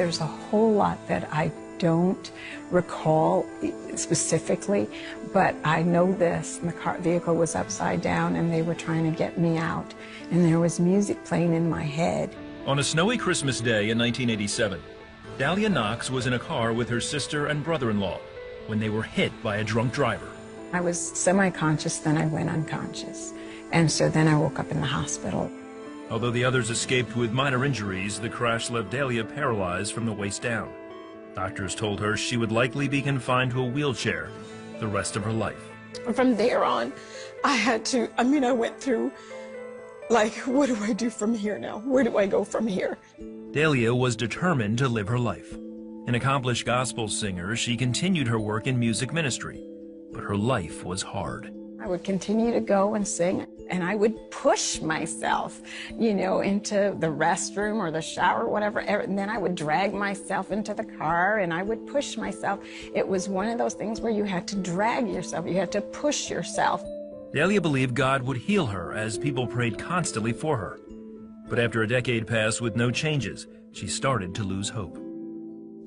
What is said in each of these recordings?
There's a whole lot that I don't recall specifically, but I know this. The vehicle was upside down and they were trying to get me out, and there was music playing in my head. On a snowy Christmas day in 1987, Dahlia Knox was in a car with her sister and brother-in-law when they were hit by a drunk driver. I was semi-conscious, then I went unconscious, and so then I woke up in the hospital. Although the others escaped with minor injuries, the crash left Dahlia paralyzed from the waist down. Doctors told her she would likely be confined to a wheelchair the rest of her life. From there on, I went through, like, what do I do from here now? Where do I go from here? Dahlia was determined to live her life. An accomplished gospel singer, she continued her work in music ministry, but her life was hard. I would continue to go and sing, and I would push myself, into the restroom or the shower, whatever, and then I would drag myself into the car, and I would push myself. It was one of those things where you had to drag yourself, you had to push yourself. Dahlia believed God would heal her as people prayed constantly for her. But after a decade passed with no changes, she started to lose hope.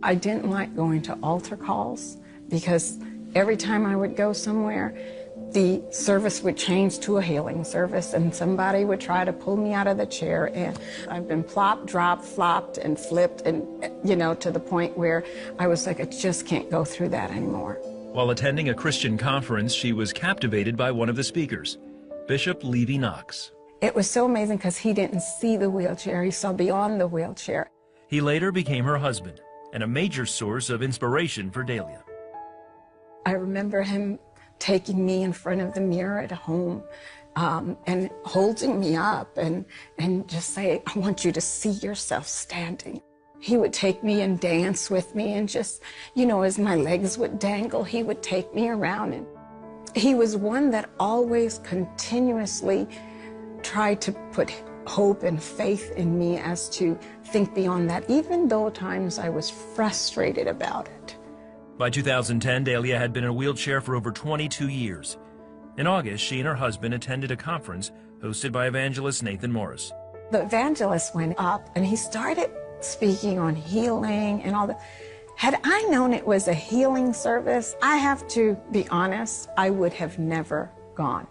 I didn't like going to altar calls because every time I would go somewhere, the service would change to a healing service, and somebody would try to pull me out of the chair, and I've been plopped, dropped, flopped, and flipped, and, to the point where I was like, I just can't go through that anymore. While attending a Christian conference, she was captivated by one of the speakers, Bishop Levy Knox. It was so amazing because he didn't see the wheelchair, he saw beyond the wheelchair. He later became her husband and a major source of inspiration for Dahlia. I remember him taking me in front of the mirror at home and holding me up and just say, I want you to see yourself standing. He would take me and dance with me, and just, as my legs would dangle, he would take me around. And he was one that always continuously tried to put hope and faith in me as to think beyond that, even though at times I was frustrated about it. By 2010, Dahlia had been in a wheelchair for over 22 years. In August, she and her husband attended a conference hosted by evangelist Nathan Morris. The evangelist went up and he started speaking on healing and all that. Had I known it was a healing service, I have to be honest, I would have never gone.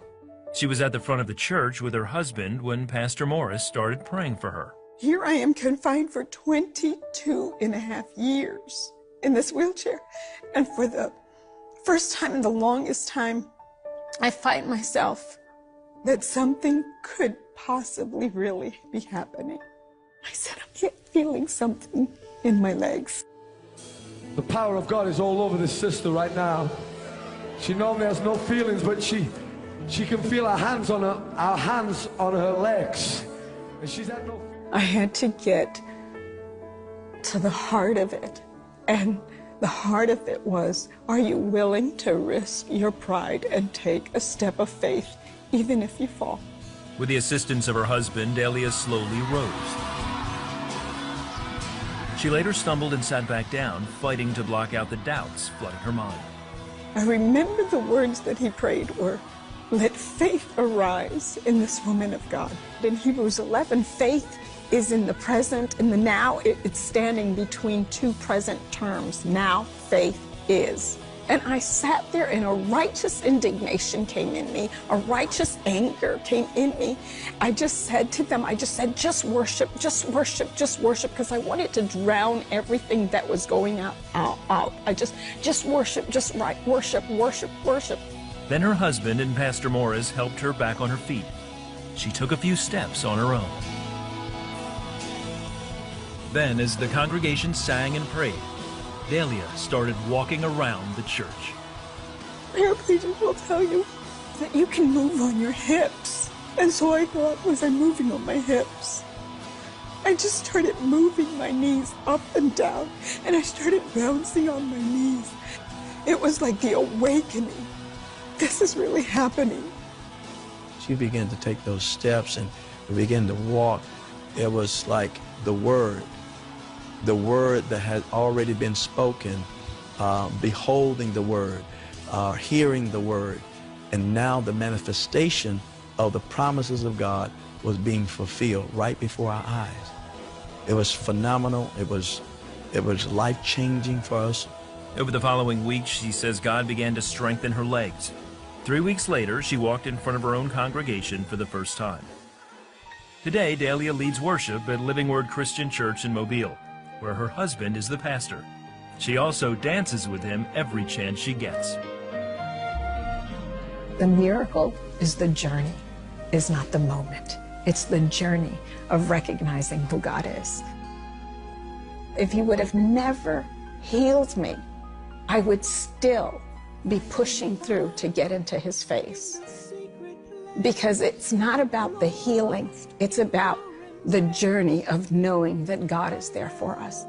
She was at the front of the church with her husband when Pastor Morris started praying for her. Here I am confined for 22 and a half years in this wheelchair. And for the first time in the longest time, I find myself that something could possibly really be happening. I said, I'm feeling something in my legs. The power of God is all over this sister right now. She normally has no feelings, but she can feel our hands on her legs. And she's had no... I had to get to the heart of it. And the heart of it was, are you willing to risk your pride and take a step of faith, even if you fall? With the assistance of her husband, Dahlia slowly rose. She later stumbled and sat back down, fighting to block out the doubts flooding her mind. I remember the words that he prayed were, let faith arise in this woman of God. In Hebrews 11, faith is in the present, in the now. It's standing between two present terms. Now faith is. And I sat there and a righteous indignation came in me, a righteous anger came in me. I just said to them, just worship, just worship, just worship, because I wanted to drown everything that was going out. I just worship, just right, worship, worship, worship. Then her husband and Pastor Morris helped her back on her feet. She took a few steps on her own. Then, as the congregation sang and prayed, Dahlia started walking around the church. Paraplegics will tell you that you can move on your hips. And so I thought, was I moving on my hips? I just started moving my knees up and down, and I started bouncing on my knees. It was like the awakening. This is really happening. She began to take those steps and we began to walk. It was like the word that had already been spoken, beholding the word, hearing the word, and now the manifestation of the promises of God was being fulfilled right before our eyes. It was phenomenal. It was It was life-changing for us. Over the following weeks, she says God began to strengthen her legs. 3 weeks later, she walked in front of her own congregation for the first time. Today, Delia leads worship at Living Word Christian Church in Mobile, where her husband is the pastor. She also dances with him every chance she gets. The miracle is the journey, is not the moment. It's the journey of recognizing who God is. If he would have never healed me, I would still be pushing through to get into his face. Because it's not about the healing, it's about the journey of knowing that God is there for us.